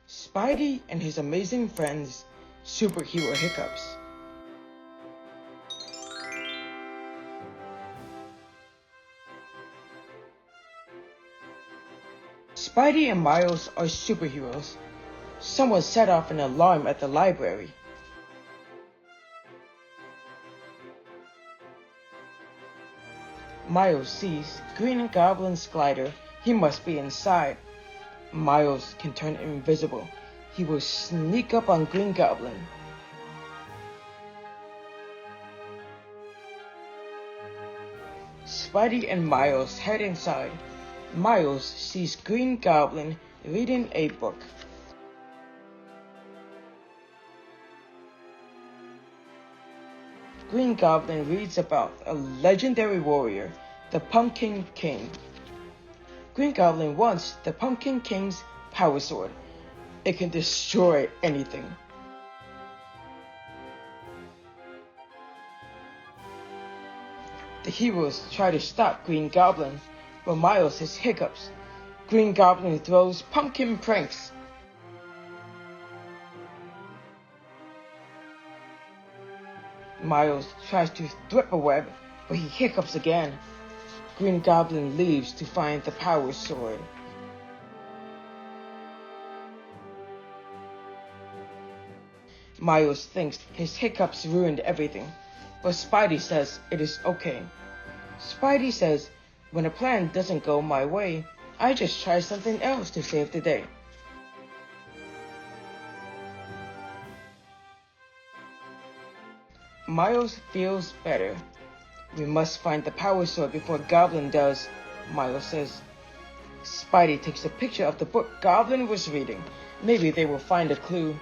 Spidey and his amazing friends, superhero Hiccups. Spidey and Miles are superheroes. Someone set off an alarm at the library. Miles sees Green Goblin's glider. He must be inside. Miles can turn invisible. He will sneak up on Green Goblin. Spidey and Miles head inside. Miles sees Green Goblin reading a book. Green Goblin reads about a legendary warrior, the Pumpkin King. Green Goblin wants the Pumpkin King's power sword. It can destroy anything. The heroes try to stop Green Goblin, but Miles has hiccups. Green Goblin throws pumpkin pranks. Miles tries to thwip a web, but he hiccups again. Green Goblin leaves to find the power sword. Miles thinks his hiccups ruined everything, but Spidey says it is okay. Spidey says, when a plan doesn't go my way, I just try something else to save the day. Miles feels better. We must find the power sword before Goblin does, Miles says. Spidey takes a picture of the book Goblin was reading. Maybe they will find a clue.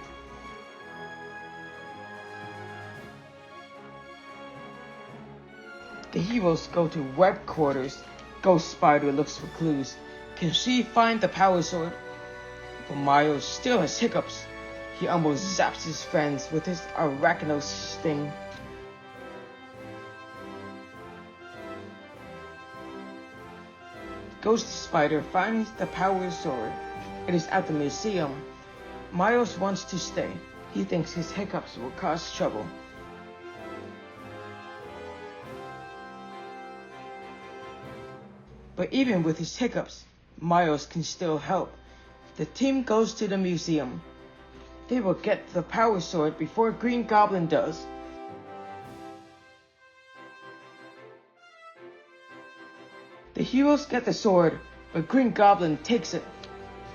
The heroes go to web quarters. Ghost Spider looks for clues. Can she find the power sword? But Miles still has hiccups. He almost zaps his friends with his arachno sting. Ghost Spider finds the power sword. It is at the museum. Miles wants to stay. He thinks his hiccups will cause trouble. But even with his hiccups, Miles can still help. The team goes to the museum. They will get the power sword before Green Goblin does. The heroes get the sword, but Green Goblin takes it.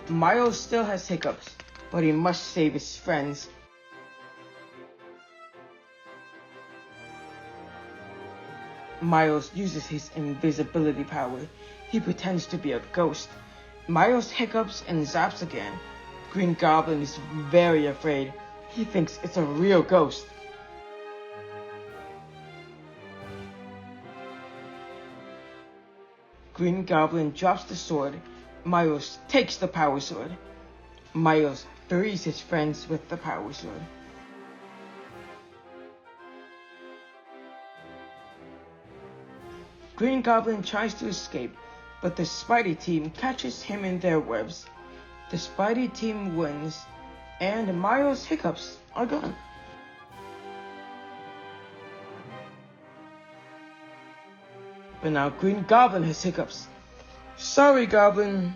Miles still has hiccups, but he must save his friends. Miles uses his invisibility power. He pretends to be a ghost. Miles hiccups and zaps again. Green Goblin is very afraid. He thinks it's a real ghost. Green Goblin drops the sword. Miles takes the power sword. Miles frees his friends with the power sword. Green Goblin tries to escape, but the Spidey team catches him in their webs. The Spidey team wins, and Miles' hiccups are gone. But now Green Goblin has hiccups. Sorry, Goblin.